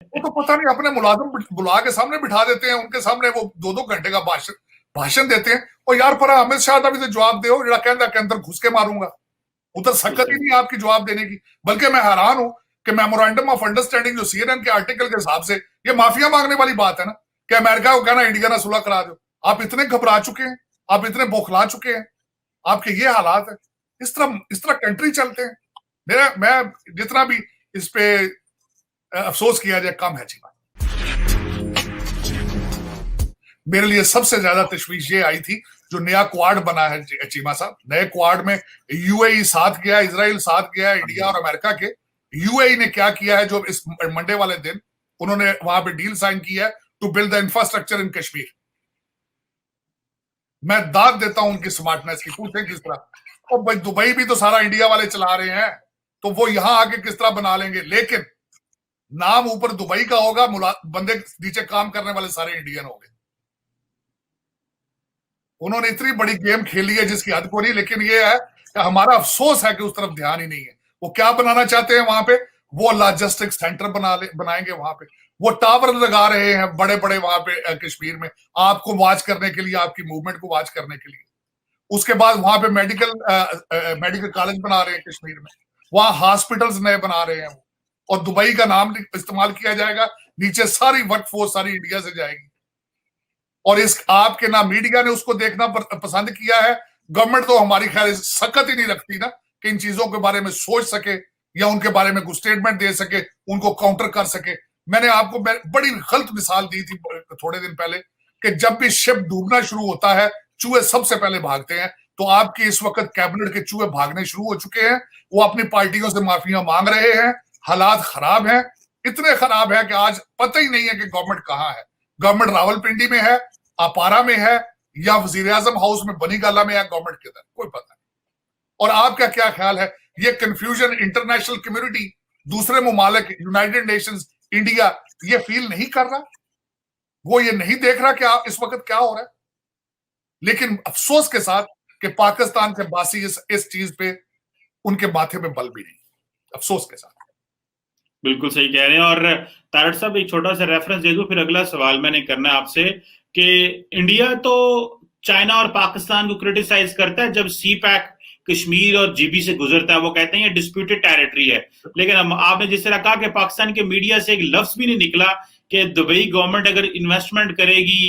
वो तो पता नहीं अपने मुलाजिम बुला के सामने बिठा देते हैं, उनके सामने वो 2-2 घंटे का भाषण देते हैं। और यार पर अमित शाह का भी तो जवाब दो, जरा कहता के अंदर घुस के मारूंगा, उधर सकत ही नहीं आपकी जवाब देने की। बल्कि मैं हैरान हूं कि मेमोरेंडम ऑफ अंडरस्टैंडिंग जो सीएनएन के आर्टिकल के हिसाब से ये माफिया मांगने वाली बात है ना, कि अमेरिका को कहना इंडिया ना सुलह करा दो। आप इतने घबरा चुके हैं, आप इतने बौखला चुके हैं, आपके ये हालात है, इस तरह कंट्री चलते हैं। मैं जितना भी इस पे अफसोस किया जाए कम है चीमा। मेरे लिए सबसे ज्यादा तशवीश ये आई थी जो नया क्वाड बना है चीमा साहब। नए क्वाड में यूएई साथ गया, इजराइल साथ गया, इंडिया और अमेरिका के। यूएई ने क्या किया है, जो इस मंडे वाले दिन उन्होंने वहां पे डील साइन की है to build the infrastructure in Kashmir. मैं दाद देता हूं उनकी स्मार्टनेस की, पूछे किस तरह। और भाई दुबई भी तो सारा इंडिया वाले चला रहे हैं, तो वो यहां आके किस तरह बना लेंगे। लेकिन नाम ऊपर दुबई का होगा, बंदे नीचे काम करने वाले सारे इंडियन होंगे। उन्होंने इतनी बड़ी गेम खेली है जिसकी हद को नहीं। लेकिन ये है कि हमारा अफसोस है कि उस तरफ ध्यान ही नहीं है। वो क्या बनाना चाहते हैं वहां पे, वो लॉजिस्टिक सेंटर बनाएंगे वहां पे। वो टावर लगा रहे हैं बड़े बड़े वहां पे कश्मीर में, आपको वॉच करने के लिए, आपकी मूवमेंट को वॉच करने के लिए। उसके बाद वहां पे मेडिकल कॉलेज बना रहे हैं कश्मीर में, वहां हॉस्पिटल्स नए बना रहे हैं। और दुबई का नाम इस्तेमाल किया जाएगा, नीचे सारी वर्कफोर्स सारी इंडिया से जाएगी। और इस आपके ना मीडिया ने उसको देखना पसंद किया है। गवर्नमेंट तो हमारी ख्याल सकत ही नहीं रखती ना कि इन चीजों के बारे में सोच सके या उनके बारे में कुछ स्टेटमेंट दे सके, उनको काउंटर कर सके। मैंने आपको बड़ी गलत मिसाल दी थी थोड़े दिन पहले कि जब भी शिप डूबना शुरू होता है चूहे सबसे पहले भागते हैं। तो आपके इस वक्त कैबिनेट के चूहे भागने शुरू हो चुके हैं, वो अपनी पार्टियों से माफिया मांग रहे हैं। हालात खराब हैं, इतने खराब है कि आज पता ही नहीं है कि गवर्नमेंट कहां है। गवर्नमेंट रावलपिंडी में है, अपारा में है, या वजीर आजम हाउस में बनी गाला में है, गवर्नमेंट के अंदर कोई पता नहीं। और आपका क्या ख्याल है, ये कंफ्यूजन इंटरनेशनल कम्युनिटी, दूसरे ममालिक, यूनाइटेड नेशंस, इंडिया, ये फील नहीं कर रहा, वो ये नहीं देख रहा कि इस वक्त क्या हो रहा है। लेकिन अफसोस के साथ कि पाकिस्तान के बासी इस चीज पे उनके माथे पे बल भी नहीं, अफसोस के साथ। बिल्कुल सही कह रहे हैं। और तारड़ साहब एक छोटा सा रेफरेंस दे दूं, फिर अगला सवाल मैंने करना है आपसे कि इंडिया तो चाइना और पाकिस्तान को क्रिटिसाइज करता है जब सी पैक कश्मीर और जीबी से गुजरता है, वो कहते हैं ये डिस्प्यूटेड टेरिटरी है। लेकिन आपने जिस तरह कहा कि पाकिस्तान के मीडिया से एक लफ्ज भी नहीं निकला कि दुबई गवर्नमेंट अगर इन्वेस्टमेंट करेगी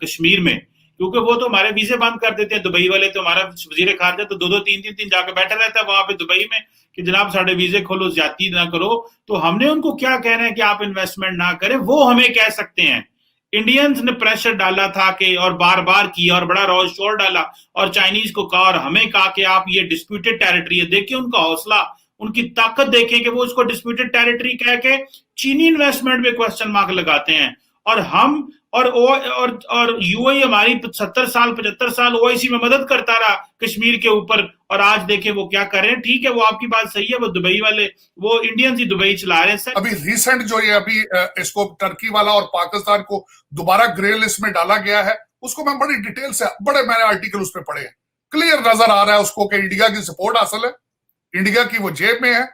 कश्मीर में, क्योंकि वो तो हमारे वीजे बंद कर देते हैं दुबई वाले। तो हमारा वजीर खारजा तो 2-2 3-3 दिन जाकर बैठा रहता है वहां पे दुबई में कि जनाब साढ़े वीजे खोलो, ज्यादती ना करो। तो हमने उनको क्या कह रहे हैं कि आप इन्वेस्टमेंट ना करें, वो हमें कह सकते हैं। इंडियंस ने प्रेशर डाला था कि, और बार बार किया और बड़ा रोज शोर डाला, और चाइनीज को कहा और हमें कहा कि आप ये डिस्प्यूटेड टेरिटरी है। देखिए उनका हौसला, उनकी ताकत देखें कि वो उसको डिस्प्यूटेड टेरिटरी कह के चीनी इन्वेस्टमेंट में क्वेश्चन मार्क लगाते हैं। और हम और यूएई हमारी 70 साल 75 साल ओआईसी में मदद करता रहा कश्मीर के ऊपर, और आज देखें वो क्या कर रहे हैं। ठीक है, वो आपकी बात सही है, वो दुबई वाले, वो इंडियंस ही दुबई चला रहे हैं सर। अभी रिसेंट जो ये अभी इसको टर्की वाला और पाकिस्तान को दोबारा ग्रे लिस्ट में डाला गया है, उसको मैं बड़ी डिटेल से, बड़े मैंने आर्टिकल उस पर पढ़े हैं, क्लियर नजर आ रहा है उसको कि इंडिया की सपोर्ट हासिल है, इंडिया की वो जेब में है।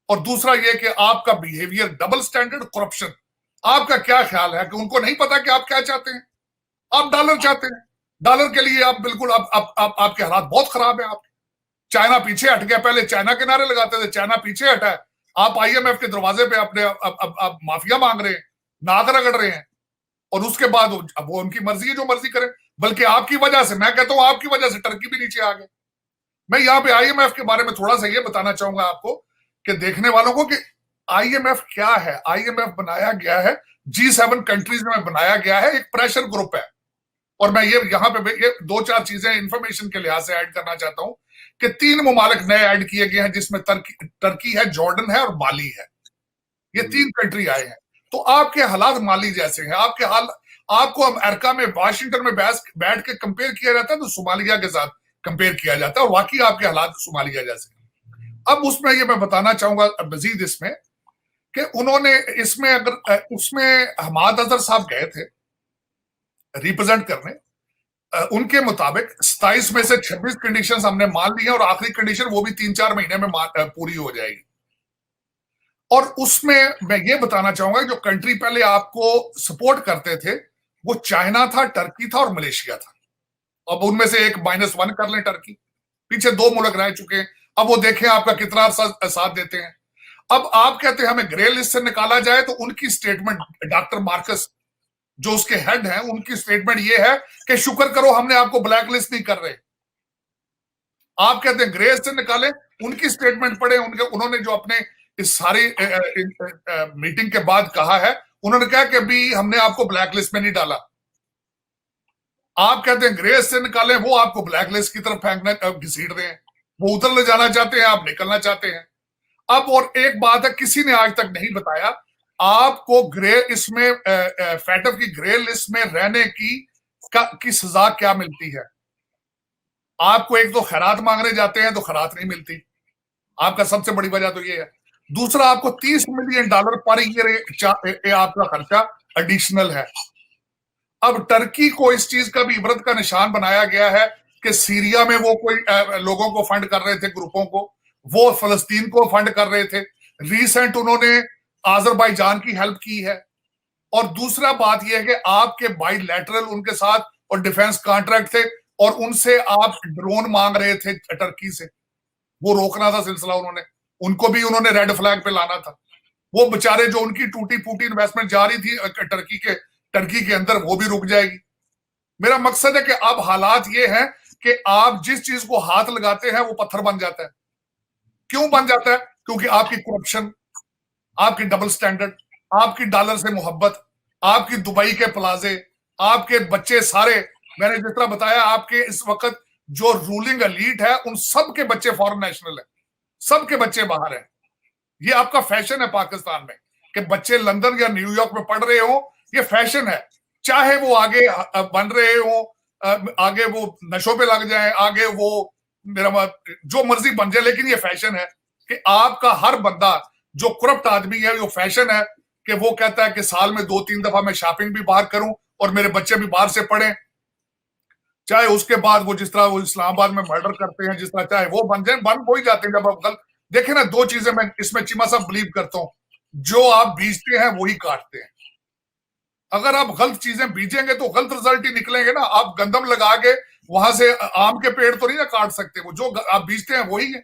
और दूसरा ये कि आपका बिहेवियर, डबल स्टैंडर्ड, करप्शन, आपका क्या ख्याल है कि उनको नहीं पता कि आप क्या चाहते हैं। आप डॉलर चाहते हैं, डॉलर के लिए आप बिल्कुल आपके हालात बहुत खराब है। आप चाइना पीछे हट गया, पहले चाइना के नारे लगाते थे, चाइना पीछे हटा है। आप आईएमएफ के दरवाजे पे अपने अब माफिया मांग रहे हैं, नाक रगड़ रहे हैं। और उसके बाद अब वो उनकी मर्जी है, जो मर्जी करें। बल्कि आपकी वजह से, मैं कहता हूं आपकी वजह से टर्की भी नीचे आ गए। मैं यहाँ पे आईएमएफ के बारे में थोड़ा सा ये बताना चाहूंगा आपको कि देखने वालों को कि आईएमएफ क्या है। आईएमएफ बनाया गया है G7 कंट्रीज में बनाया गया है, एक प्रेशर ग्रुप है। और मैं ये यहाँ पे ये 2-4 चीजें इंफॉर्मेशन के लिहाज से ऐड करना चाहता हूं कि 3 ममालिक नए ऐड किए गए हैं, जिसमें टर्की है, जॉर्डन है और माली है। ये 3 कंट्री आए हैं। तो आपके हालात माली जैसे हैं, आपके हाल, आपको अमेरिका में वाशिंगटन में बैठ के कंपेयर किया जाता है तो सोमालिया के साथ कंपेयर किया जाता है, और वाकई आपके हालात सोमालिया जैसे हैं। अब उसमें ये मैं बताना चाहूंगा मजीद इसमें कि उन्होंने इसमें, अगर उसमें हमाद अजहर साहब गए थे रिप्रेजेंट करने, उनके मुताबिक 27 में से 26 कंडीशंस हमने मान ली हैं, और आखिरी कंडीशन वो भी 3-4 महीने में पूरी हो जाएगी। और उसमें मैं ये बताना चाहूंगा जो कंट्री पहले आपको सपोर्ट करते थे वो चाइना था, टर्की था और मलेशिया था। अब उनमें से एक -1 कर लें टर्की, पीछे 2 मुल्क रह चुके हैं, अब वो देखें आपका कितना साथ देते हैं। अब आप कहते हैं हमें ग्रे लिस्ट से निकाला जाए, तो उनकी स्टेटमेंट, डॉक्टर मार्कस जो उसके हेड हैं, उनकी स्टेटमेंट ये है कि शुक्र करो हमने आपको ब्लैक लिस्ट नहीं कर रहे। आप कहते हैं ग्रे से निकालें, उनकी स्टेटमेंट पढ़े, उन्होंने जो अपने इस सारी मीटिंग के बाद कहा है, उन्होंने कहा कि अभी हमने आपको ब्लैक लिस्ट में नहीं डाला। आप कहते हैं ग्रे से निकालें, वो आपको ब्लैक लिस्ट की तरफ फेंकना, घसीट रहे हैं। वो उधर ले जाना चाहते हैं, आप निकलना चाहते हैं। अब और एक बात है, किसी ने आज तक नहीं बताया आपको ग्रे इसमें फैटफ की ग्रे लिस्ट में रहने की सजा क्या मिलती है। आपको एक तो खैरात मांगने जाते हैं तो खैरात नहीं मिलती, आपका सबसे बड़ी वजह तो ये है। दूसरा, आपको $30 मिलियन पर ईयर आपका खर्चा एडिशनल है। अब टर्की को इस चीज का भी इबरत का निशान बनाया गया है कि सीरिया में वो कोई लोगों को फंड कर रहे थे, ग्रुपों को, वो फलस्तीन को फंड कर रहे थे। रिसेंट उन्होंने आजरबाईजान की हेल्प की है। और दूसरा बात यह है कि आपके बाइलैटरल उनके साथ और डिफेंस कॉन्ट्रैक्ट थे, और उनसे आप ड्रोन मांग रहे थे टर्की से, वो रोकना था सिलसिला उन्होंने, उनको भी उन्होंने रेड फ्लैग पे लाना था। वो बेचारे जो उनकी टूटी फूटी इन्वेस्टमेंट जा रही थी टर्की के अंदर, वो भी रुक जाएगी। मेरा मकसद है कि अब हालात ये हैं कि आप जिस चीज को हाथ लगाते हैं वो पत्थर बन जाता है। क्यों बन जाता है? क्योंकि आपकी करप्शन, आपकी डबल स्टैंडर्ड, आपकी डॉलर से मोहब्बत, आपकी दुबई के प्लाजे, आपके बच्चे सारे, मैंने जिस तरह बताया, आपके इस वक्त जो रूलिंग एलीट है उन सब के बच्चे फॉरेन नेशनल है, सबके बच्चे बाहर हैं। ये आपका फैशन है पाकिस्तान में कि बच्चे लंदन या न्यूयॉर्क में पढ़ रहे हो, ये फैशन है। चाहे वो आगे बन रहे हो, आगे वो नशों पे लग जाए, आगे वो मेरा जो मर्जी बन जाए, लेकिन ये फैशन है कि आपका हर बंदा जो करप्ट आदमी है, वो फैशन है कि वो कहता है कि साल में 2-3 दफा मैं शॉपिंग भी बाहर करूं और मेरे बच्चे भी बाहर से पढ़ें। चाहे उसके बाद वो जिस तरह वो इस्लामाबाद में मर्डर करते हैं, जिस तरह चाहे वो बन जाए, बन हो ही जाते हैं। जब आप गलत देखे ना, 2 चीजें मैं इसमें चीमा साहब बिलीव करता हूं, जो आप बीजते हैं वही काटते हैं। अगर आप गलत चीजें बीजेंगे तो गलत रिजल्ट ही निकलेंगे ना। आप गंदम लगा के वहां से आम के पेड़ तो नहीं ना काट सकते, वो जो आप बीजते हैं वही है।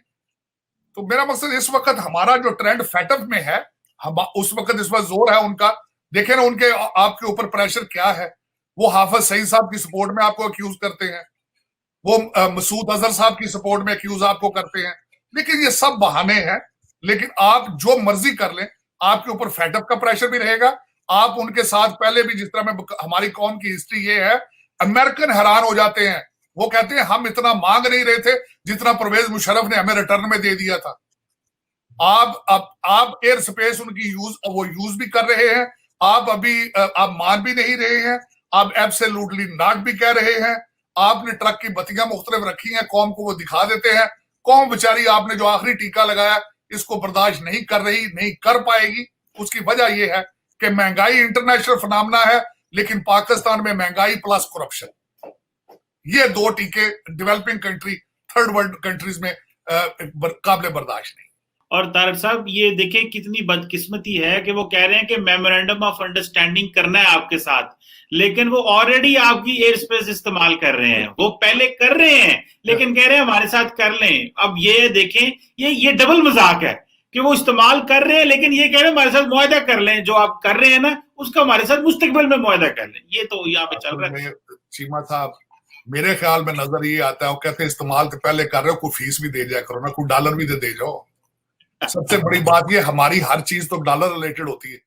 तो मेरा मकसद इस वक्त हमारा जो ट्रेंड फैटफ में है, हम उस वक्त इस वक्त जोर है उनका, देखे ना उनके आपके ऊपर प्रेशर क्या है। वो हाफिज सईद साहब की सपोर्ट में आपको अक्यूज करते हैं, वो मसूद अजहर साहब की सपोर्ट में अक्यूज आपको करते हैं, लेकिन ये सब बहाने हैं। लेकिन आप जो मर्जी कर लें, आपके ऊपर फैटफ का प्रेशर भी रहेगा। आप उनके साथ पहले भी, जिस तरह में हमारी कौम की हिस्ट्री ये है, अमेरिकन हैरान हो जाते हैं, वो कहते हैं हम इतना मांग नहीं रहे थे जितना परवेज मुशर्रफ ने हमें रिटर्न में दे दिया था। आप एयर स्पेस उनकी यूज भी कर रहे हैं, आप अभी आप मान भी नहीं रहे हैं, आप एब्सोल्युटली नॉट भी कह रहे हैं। आपने ट्रक की बत्तियां मुख्तलिफ रखी हैं, कौम को वो दिखा देते हैं। कौम बेचारी आपने जो आखिरी टीका लगाया इसको बर्दाश्त नहीं कर रही, नहीं कर पाएगी। उसकी वजह यह है कि महंगाई इंटरनेशनल फनामना है, लेकिन पाकिस्तान में महंगाई प्लस करप्शन, ये 2 टीके developing country, third world countries में काबिल बर्दाश्त नहीं। और तारक साहब, ये देखें कितनी बदकिस्मती है कि वो कह रहे हैं कि मेमोरेंडम ऑफ अंडरस्टैंडिंग करना है आपके साथ, लेकिन वो ऑलरेडी आपकी एयर स्पेस इस्तेमाल कर रहे हैं। वो पहले कर रहे हैं लेकिन कह रहे हैं हमारे साथ कर लें। अब ये देखें, ये डबल मजाक है कि वो इस्तेमाल कर रहे हैं लेकिन ये कह रहे हैं हमारे साथ मुआहदा कर लें, जो आप कर रहे हैं ना उसका हमारे साथ मुस्तकबिल में मुआहदा कर लें। ये तो यहाँ पे चल रहा है। चीमा साहब, मेरे ख्याल में नजर ये आता है, वो कहते हैं इस्तेमाल तो पहले कर रहे हो, कोई फीस भी दे जाया करो ना, कोई डॉलर भी दे जाओ। सबसे बड़ी बात ये, हमारी हर चीज तो डॉलर रिलेटेड होती है।